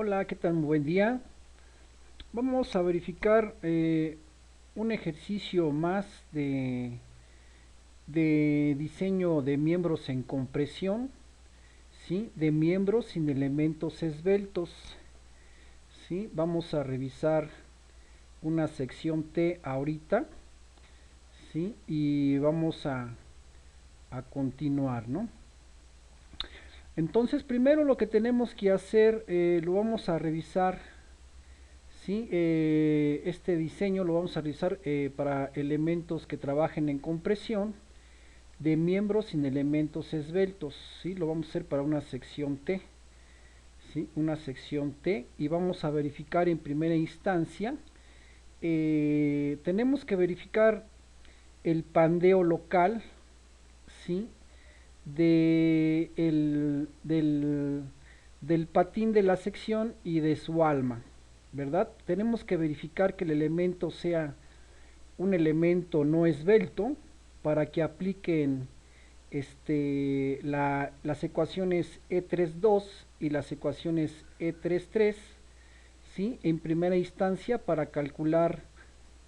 Hola, ¿qué tal? Buen día. Vamos a verificar un ejercicio más de diseño de miembros en compresión, ¿sí? De miembros sin elementos esbeltos, ¿sí? Vamos a revisar una sección T ahorita, ¿sí? Y vamos a continuar, ¿no? Entonces, primero lo que tenemos que hacer, lo vamos a revisar. Sí, este diseño lo vamos a realizar para elementos que trabajen en compresión de miembros sin elementos esbeltos. ¿Sí? Lo vamos a hacer para una sección T. ¿Sí? Una sección T y vamos a verificar en primera instancia. Tenemos que verificar el pandeo local, ¿sí? Del patín de la sección y de su alma, ¿verdad? Tenemos que verificar que el elemento sea un elemento no esbelto para que apliquen las ecuaciones E32 y las ecuaciones E33, ¿sí? En primera instancia para calcular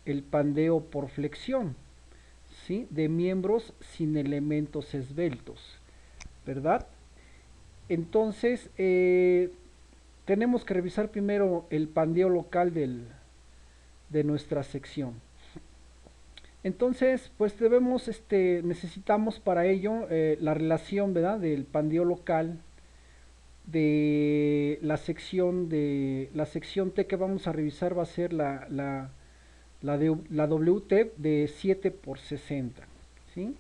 el pandeo por flexión, ¿sí? De miembros sin elementos esbeltos, ¿verdad? Entonces, tenemos que revisar primero el pandeo local de nuestra sección. Entonces, pues necesitamos para ello la relación, ¿verdad? Del pandeo local de la sección T que vamos a revisar va a ser la WT de 7 por 60, ¿sí?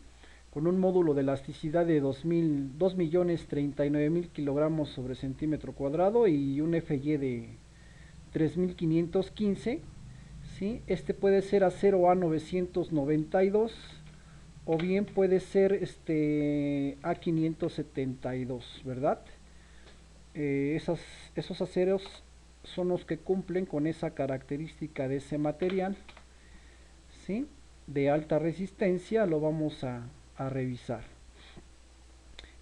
Con un módulo de elasticidad de 2.039.000 kilogramos sobre centímetro cuadrado y un FY de 3.515. ¿Sí? Este puede ser acero A992 o bien puede ser A572, ¿verdad? Esos aceros son los que cumplen con esa característica de ese material, ¿sí? De alta resistencia. Lo vamos a revisar.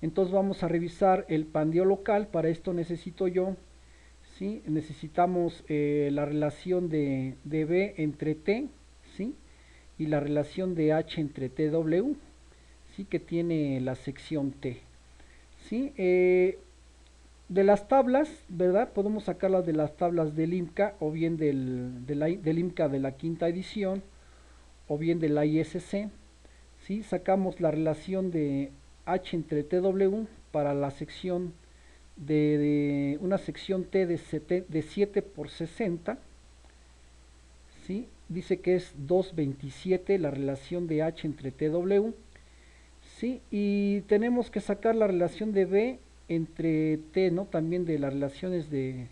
Entonces vamos a revisar el pandeo local. Para esto necesito yo, ¿sí? Necesitamos la relación de B entre T, ¿sí? Y la relación de H entre TW, ¿sí? Que tiene la sección T, ¿sí? De las tablas, ¿verdad? Podemos sacarlas de las tablas del IMCA o bien del IMCA de la quinta edición o bien de la ISC, ¿sí? Sacamos la relación de H entre TW para la sección de una sección T de 7 por 60, ¿sí? Dice que es 227 la relación de H entre TW, ¿sí? Y tenemos que sacar la relación de B entre T, ¿no? También de las relaciones de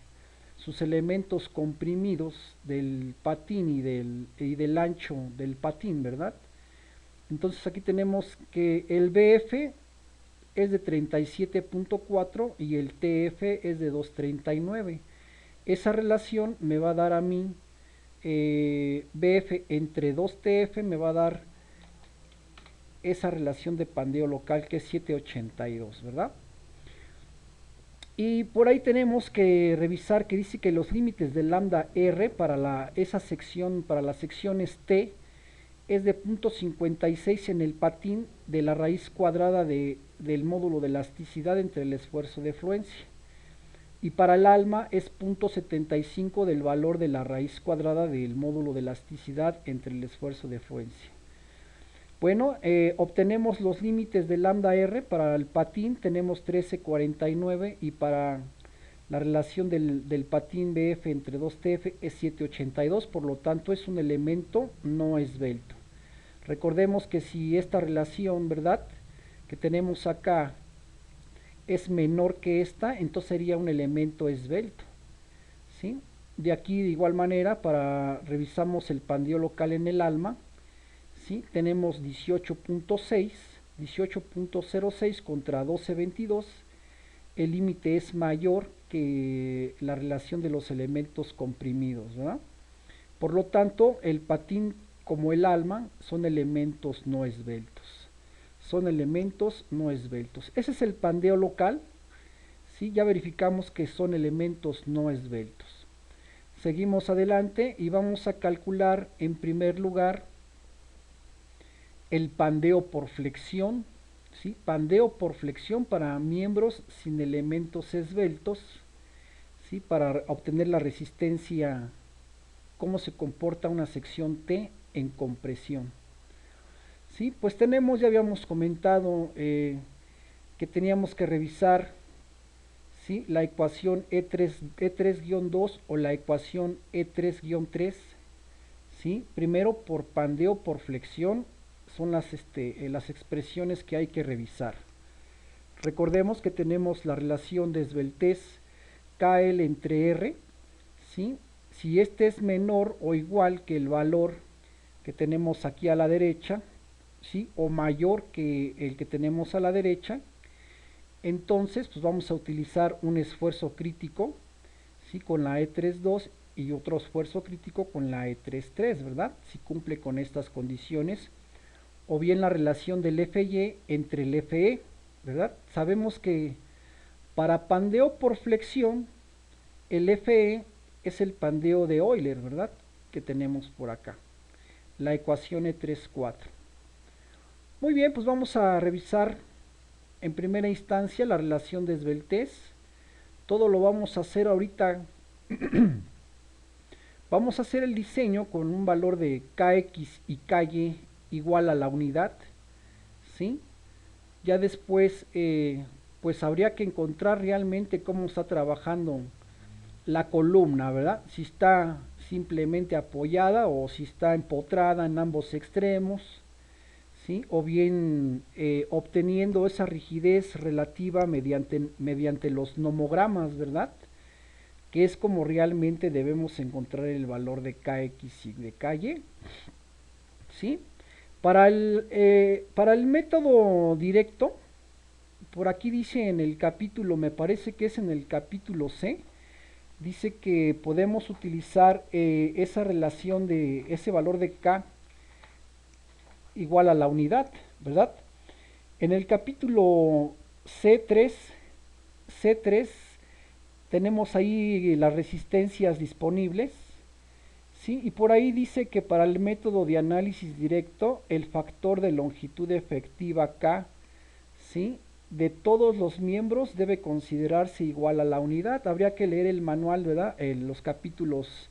sus elementos comprimidos del patín y del ancho del patín, ¿verdad? Entonces aquí tenemos que el BF es de 37.4 y el TF es de 239. Esa relación me va a dar a mí BF entre 2TF me va a dar esa relación de pandeo local que es 782, ¿verdad? Y por ahí tenemos que revisar que dice que los límites del lambda R para esa sección, para las secciones T, es de 0.56 en el patín de la raíz cuadrada del módulo de elasticidad entre el esfuerzo de fluencia. Y para el alma es 0.75 del valor de la raíz cuadrada del módulo de elasticidad entre el esfuerzo de fluencia. Bueno, obtenemos los límites de lambda R. Para el patín tenemos 1349 y para la relación del patín BF entre 2TF es 782, por lo tanto es un elemento no esbelto. Recordemos que si esta relación, ¿verdad?, que tenemos acá es menor que esta, entonces sería un elemento esbelto, ¿sí? De aquí de igual manera, para revisamos el pandeo local en el alma, ¿sí? Tenemos 18.06 contra 12.22. El límite es mayor que la relación de los elementos comprimidos, ¿verdad? Por lo tanto, el patín como el alma son elementos no esbeltos. Son elementos no esbeltos. Ese es el pandeo local, ¿sí? Ya verificamos que son elementos no esbeltos. Seguimos adelante y vamos a calcular en primer lugar el pandeo por flexión, ¿sí? Pandeo por flexión para miembros sin elementos esbeltos, ¿sí? Para obtener la resistencia, cómo se comporta una sección T en compresión. ¿Sí? Pues tenemos, ya habíamos comentado que teníamos que revisar, ¿sí? La ecuación E3-2 o la ecuación E3-3, ¿sí? Primero por pandeo por flexión son las expresiones que hay que revisar. Recordemos que tenemos la relación de esbeltez KL entre R, ¿sí? Si este es menor o igual que el valor que tenemos aquí a la derecha, ¿sí? O mayor que el que tenemos a la derecha, entonces pues vamos a utilizar un esfuerzo crítico, ¿sí? Con la E32 y otro esfuerzo crítico con la E33, ¿verdad? Si cumple con estas condiciones. O bien la relación del FY entre el FE, ¿verdad? Sabemos que para pandeo por flexión, el FE es el pandeo de Euler, ¿verdad? Que tenemos por acá. La ecuación E34. Muy bien, pues vamos a revisar en primera instancia la relación de esbeltez. Todo lo vamos a hacer ahorita. Vamos a hacer el diseño con un valor de Kx y Ky igual a la unidad, ¿sí? Ya después, pues habría que encontrar realmente cómo está trabajando la columna, ¿verdad? Si está simplemente apoyada o si está empotrada en ambos extremos, ¿sí? O bien obteniendo esa rigidez relativa mediante los nomogramas, ¿verdad? Que es como realmente debemos encontrar el valor de Kx y de Ky, ¿sí? Para el método directo, por aquí dice en el capítulo, me parece que es en el capítulo C, dice que podemos utilizar esa relación de ese valor de K igual a la unidad, ¿verdad? En el capítulo C3 tenemos ahí las resistencias disponibles, ¿sí? Y por ahí dice que para el método de análisis directo, el factor de longitud efectiva K, ¿sí? De todos los miembros debe considerarse igual a la unidad. Habría que leer el manual, ¿verdad? Los capítulos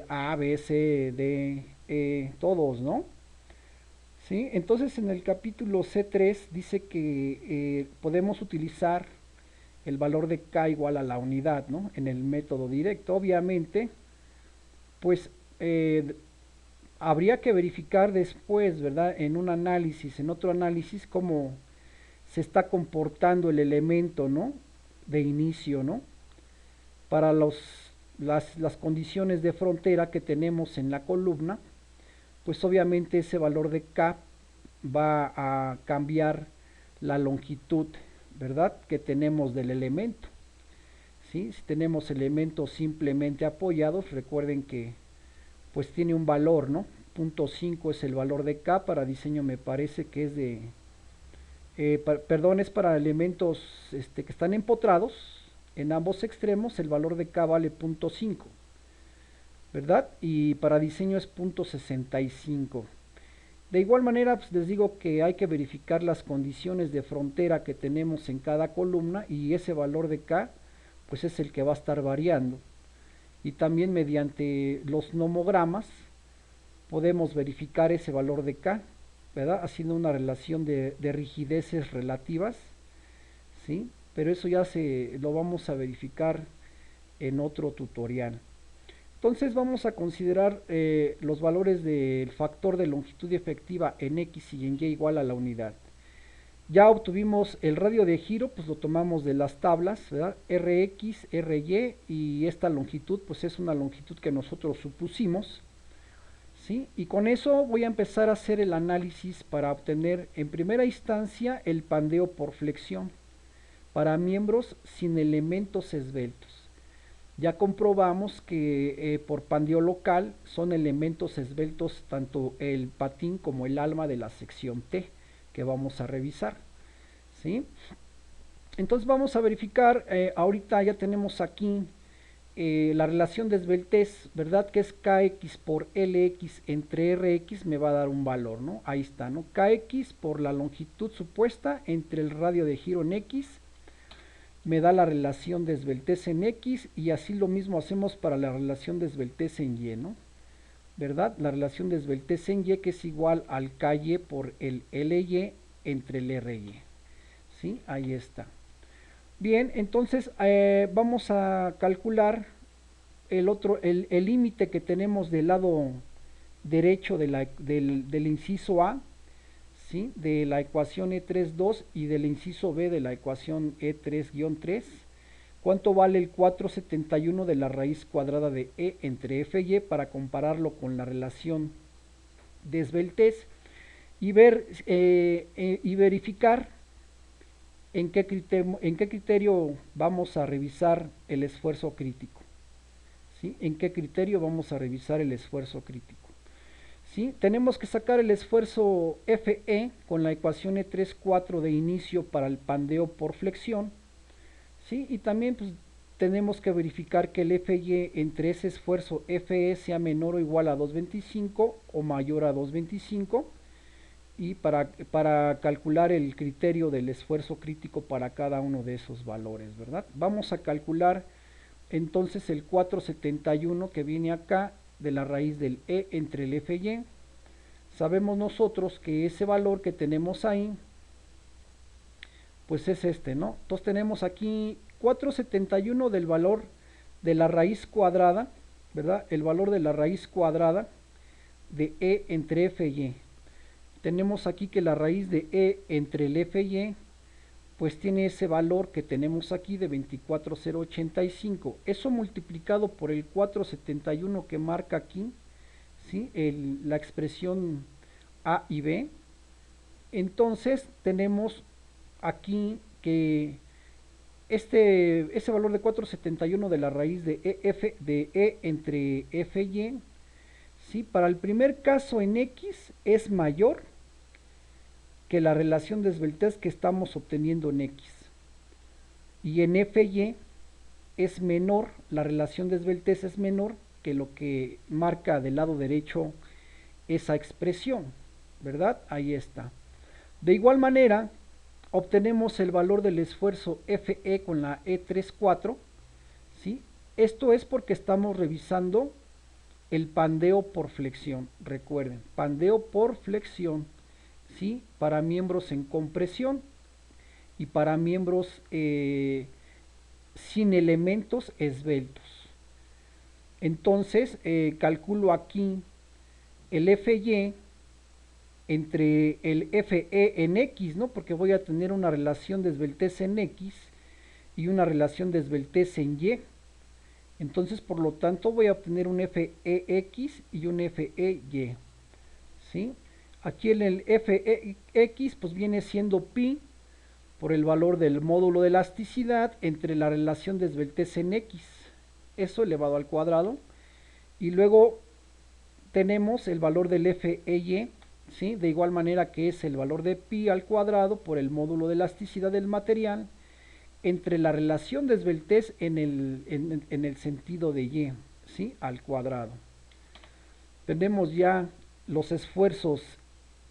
A, B, C, D, E, todos, ¿no? ¿Sí? Entonces en el capítulo C3 dice que podemos utilizar el valor de K igual a la unidad, ¿no? En el método directo. Obviamente, pues habría que verificar después, ¿verdad? En un análisis, en otro análisis, cómo se está comportando el elemento, ¿no? De inicio, ¿no? Para las condiciones de frontera que tenemos en la columna, pues obviamente ese valor de K va a cambiar la longitud, ¿verdad? Que tenemos del elemento, ¿sí? Si tenemos elementos simplemente apoyados, recuerden que pues tiene un valor, ¿no? 0.5 es el valor de K, para diseño me parece que es de, perdón, es para elementos que están empotrados en ambos extremos, el valor de K vale 0.5, ¿verdad? Y para diseño es 0.65. De igual manera, pues les digo que hay que verificar las condiciones de frontera que tenemos en cada columna y ese valor de K, pues es el que va a estar variando. Y también mediante los nomogramas podemos verificar ese valor de K, ¿verdad? Haciendo una relación de rigideces relativas, ¿sí? Pero eso ya lo vamos a verificar en otro tutorial. Entonces vamos a considerar los valores del factor de longitud efectiva en X y en Y igual a la unidad. Ya obtuvimos el radio de giro, pues lo tomamos de las tablas, ¿verdad? Rx, Ry, y esta longitud pues es una longitud que nosotros supusimos, ¿sí? Y con eso voy a empezar a hacer el análisis para obtener en primera instancia el pandeo por flexión para miembros sin elementos esbeltos. Ya comprobamos que por pandeo local son elementos esbeltos tanto el patín como el alma de la sección T que vamos a revisar, ¿sí? Entonces vamos a verificar, ahorita ya tenemos aquí la relación de esbeltez, ¿verdad? Que es kx por lx entre rx me va a dar un valor, ¿no? Ahí está, ¿no? Kx por la longitud supuesta entre el radio de giro en x me da la relación de esbeltez en x y así lo mismo hacemos para la relación de esbeltez en y, ¿no? ¿Verdad? La relación de esbeltez en y que es igual al ky por el ly entre el ry, ¿sí? Ahí está. Bien, entonces vamos a calcular el límite que tenemos del lado derecho del inciso A, ¿sí? De la ecuación E3,2 y del inciso B de la ecuación E3-3. ¿Cuánto vale el 471 de la raíz cuadrada de E entre F y para compararlo con la relación de esbeltez y verificar en qué criterio vamos a revisar el esfuerzo crítico? ¿Sí? ¿En qué criterio vamos a revisar el esfuerzo crítico? ¿Sí? Tenemos que sacar el esfuerzo FE con la ecuación E3,4 de inicio para el pandeo por flexión. ¿Sí? Y también pues, tenemos que verificar que el FY entre ese esfuerzo FE sea menor o igual a 225 o mayor a 225 y para calcular el criterio del esfuerzo crítico para cada uno de esos valores, ¿verdad? Vamos a calcular entonces el 471 que viene acá de la raíz del E entre el FY. Sabemos nosotros que ese valor que tenemos ahí, pues es este, ¿no? Entonces tenemos aquí 471 del valor de la raíz cuadrada, ¿verdad? El valor de la raíz cuadrada de E entre FY. Tenemos aquí que la raíz de E entre el FY pues tiene ese valor que tenemos aquí de 24,085. Eso multiplicado por el 471 que marca aquí, ¿sí? La expresión A y B. Entonces tenemos aquí que ese valor de 471 de la raíz de E entre FY, ¿sí? Para el primer caso en X es mayor que la relación de esbeltez que estamos obteniendo en X. Y en FY es menor, la relación de esbeltez es menor que lo que marca del lado derecho esa expresión, ¿verdad? Ahí está. De igual manera, obtenemos el valor del esfuerzo FE con la E3,4, ¿sí? Esto es porque estamos revisando el pandeo por flexión, recuerden, pandeo por flexión, ¿sí? Para miembros en compresión y para miembros sin elementos esbeltos. Entonces, calculo aquí el FY entre el FE en X, ¿no? Porque voy a tener una relación de esbeltez en X y una relación de esbeltez en Y. Entonces, por lo tanto, voy a obtener un FEX y un FEY, ¿sí? Aquí en el FX pues viene siendo pi por el valor del módulo de elasticidad entre la relación de esbeltez en X, eso elevado al cuadrado, y luego tenemos el valor del FEY, ¿sí? De igual manera que es el valor de pi al cuadrado por el módulo de elasticidad del material entre la relación de esbeltez en el sentido de Y, ¿sí? Al cuadrado. Tenemos ya los esfuerzos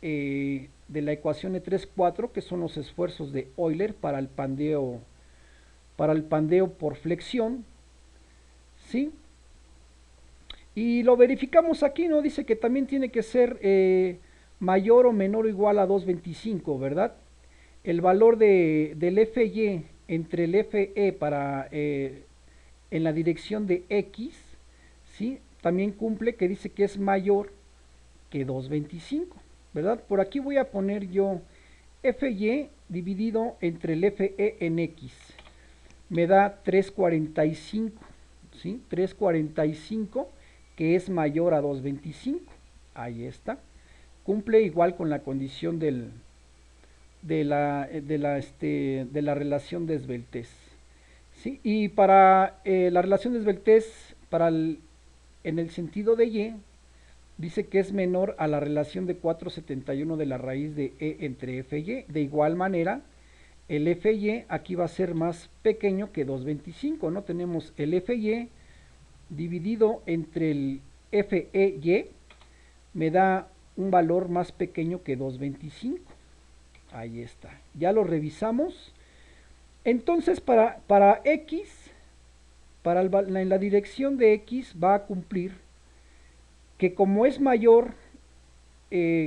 de la ecuación E3,4, que son los esfuerzos de Euler para el pandeo por flexión, ¿sí? Y lo verificamos aquí, ¿no? Dice que también tiene que ser mayor o menor o igual a 225, ¿verdad? El valor del FY entre el FE en la dirección de X, ¿sí? También cumple que dice que es mayor que 225, ¿verdad? Por aquí voy a poner yo FY dividido entre el FE en X. Me da 345, ¿sí? 345 que es mayor a 225. Ahí está. Cumple igual con la condición de la relación de esbeltez. ¿Sí? Y para la relación de esbeltez en el sentido de Y, dice que es menor a la relación de 471 de la raíz de E entre FY. De igual manera, el FY aquí va a ser más pequeño que 225, ¿no? Tenemos el FY dividido entre el FEY, me da un valor más pequeño que 225. Ahí está, ya lo revisamos. Entonces para X, en la dirección de X va a cumplir que como es mayor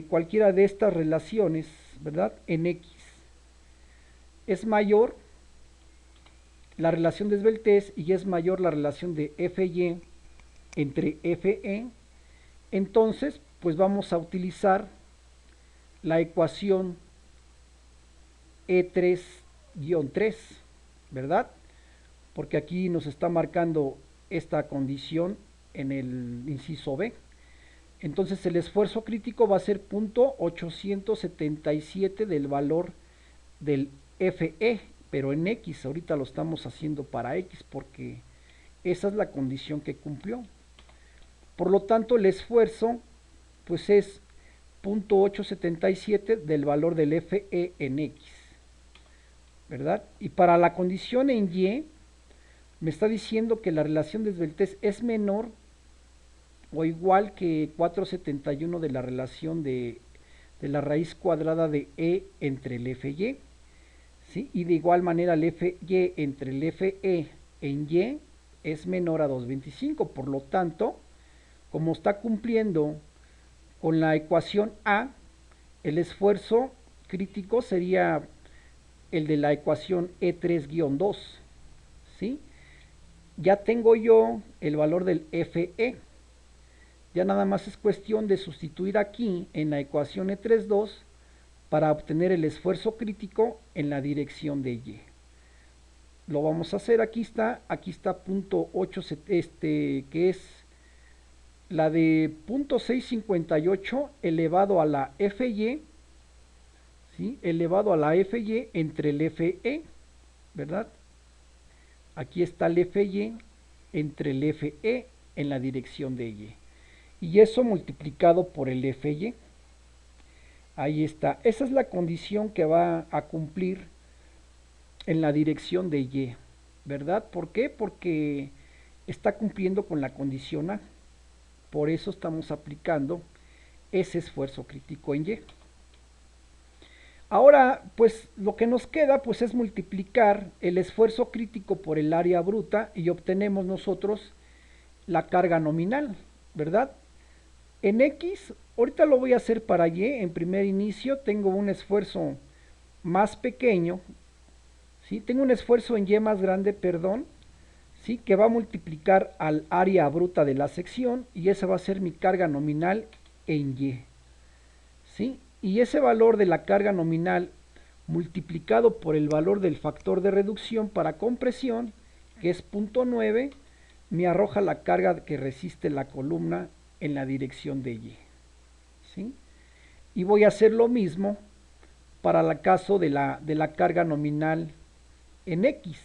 cualquiera de estas relaciones, ¿verdad? En X es mayor la relación de esbeltez y es mayor la relación de FY entre FE, entonces pues vamos a utilizar la ecuación E3-3, ¿verdad? Porque aquí nos está marcando esta condición en el inciso B. Entonces el esfuerzo crítico va a ser 0.877 del valor del FE, pero en X, ahorita lo estamos haciendo para X porque esa es la condición que cumplió. Por lo tanto, el esfuerzo pues es 0.877 del valor del FE en X, ¿verdad? Y para la condición en Y, me está diciendo que la relación de esbeltez es menor o igual que 471 de la relación de la raíz cuadrada de E entre el FY, ¿sí? Y de igual manera el FY entre el FE en Y es menor a 225, por lo tanto, como está cumpliendo con la ecuación A, el esfuerzo crítico sería el de la ecuación E3-2, ¿sí? Ya tengo yo el valor del FE, ya nada más es cuestión de sustituir aquí en la ecuación E3-2 para obtener el esfuerzo crítico en la dirección de Y. Lo vamos a hacer, aquí está 0.8, que es la de 0.658 elevado a la FY, ¿sí? Elevado a la FY entre el FE, ¿verdad? Aquí está el FY entre el FE en la dirección de Y. Y eso multiplicado por el FY. Ahí está. Esa es la condición que va a cumplir en la dirección de Y, ¿verdad? ¿Por qué? Porque está cumpliendo con la condición A. Por eso estamos aplicando ese esfuerzo crítico en Y. Ahora, pues lo que nos queda pues es multiplicar el esfuerzo crítico por el área bruta y obtenemos nosotros la carga nominal, ¿verdad? En X, ahorita lo voy a hacer para Y, en primer inicio tengo un esfuerzo más pequeño, ¿sí? Tengo un esfuerzo en Y más grande, perdón, ¿sí? Que va a multiplicar al área bruta de la sección y esa va a ser mi carga nominal en Y, ¿sí? Y ese valor de la carga nominal multiplicado por el valor del factor de reducción para compresión, que es 0.9, me arroja la carga que resiste la columna en la dirección de Y, ¿sí? Y voy a hacer lo mismo para el caso de la carga nominal en X.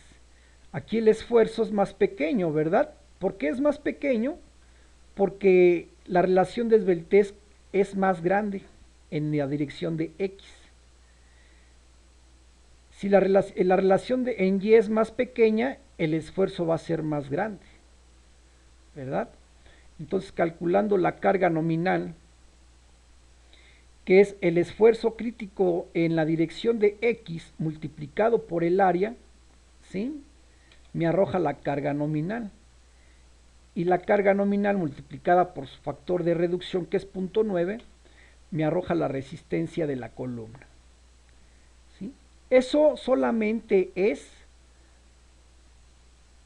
Aquí el esfuerzo es más pequeño, ¿verdad? ¿Por qué es más pequeño? Porque la relación de esbeltez es más grande en la dirección de X. Si la relación en Y es más pequeña, el esfuerzo va a ser más grande, ¿verdad? Entonces, calculando la carga nominal, que es el esfuerzo crítico en la dirección de X multiplicado por el área, ¿sí? Me arroja la carga nominal. Y la carga nominal multiplicada por su factor de reducción, que es 0.9, me arroja la resistencia de la columna, ¿sí? Eso solamente es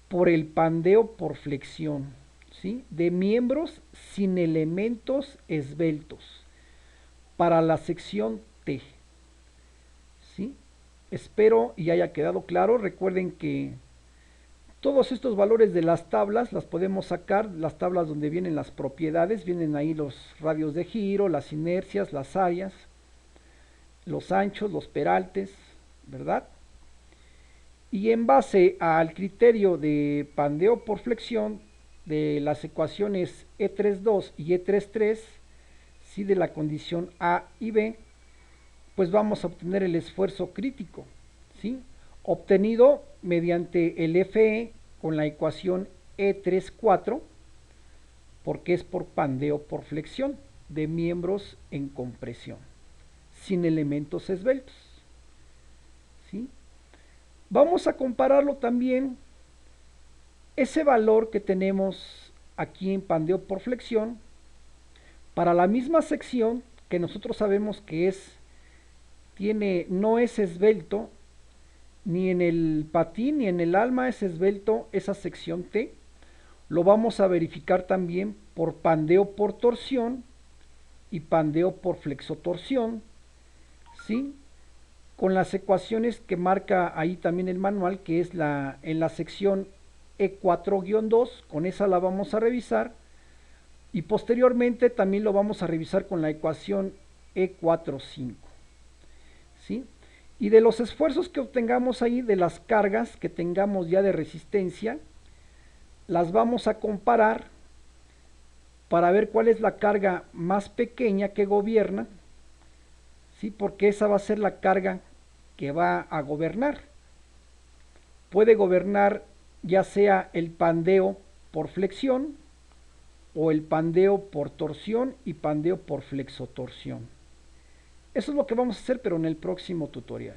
por el pandeo por flexión, ¿sí? De miembros sin elementos esbeltos para la sección T, ¿sí? Espero y haya quedado claro. Recuerden que todos estos valores de las tablas las podemos sacar, las tablas donde vienen las propiedades, vienen ahí los radios de giro, las inercias, las áreas, los anchos, los peraltes, ¿verdad? Y en base al criterio de pandeo por flexión de las ecuaciones E3.2 y E3.3, ¿sí? De la condición A y B, pues vamos a obtener el esfuerzo crítico, ¿sí? Obtenido mediante el FE con la ecuación E34, porque es por pandeo por flexión de miembros en compresión, sin elementos esbeltos, ¿sí? Vamos a compararlo también, ese valor que tenemos aquí en pandeo por flexión, para la misma sección que nosotros sabemos que no es esbelto, ni en el patín ni en el alma es esbelto esa sección T. Lo vamos a verificar también por pandeo por torsión y pandeo por flexotorsión, ¿sí? Con las ecuaciones que marca ahí también el manual, que es en la sección E4-2, con esa la vamos a revisar, y posteriormente también lo vamos a revisar con la ecuación E4-5, ¿sí? Y de los esfuerzos que obtengamos ahí, de las cargas que tengamos ya de resistencia, las vamos a comparar para ver cuál es la carga más pequeña que gobierna, ¿sí? Porque esa va a ser la carga que va a gobernar. Puede gobernar ya sea el pandeo por flexión o el pandeo por torsión y pandeo por flexotorsión. Eso es lo que vamos a hacer, pero en el próximo tutorial.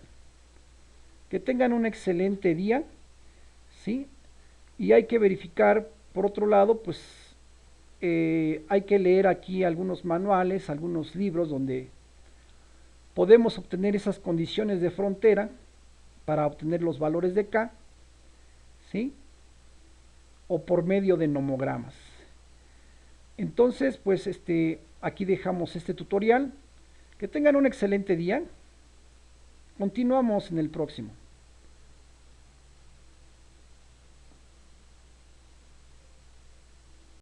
Que tengan un excelente día, ¿sí? Y hay que verificar, por otro lado, pues hay que leer aquí algunos manuales, algunos libros donde podemos obtener esas condiciones de frontera para obtener los valores de K, ¿sí? O por medio de nomogramas. Entonces, pues aquí dejamos este tutorial. Que tengan un excelente día. Continuamos en el próximo.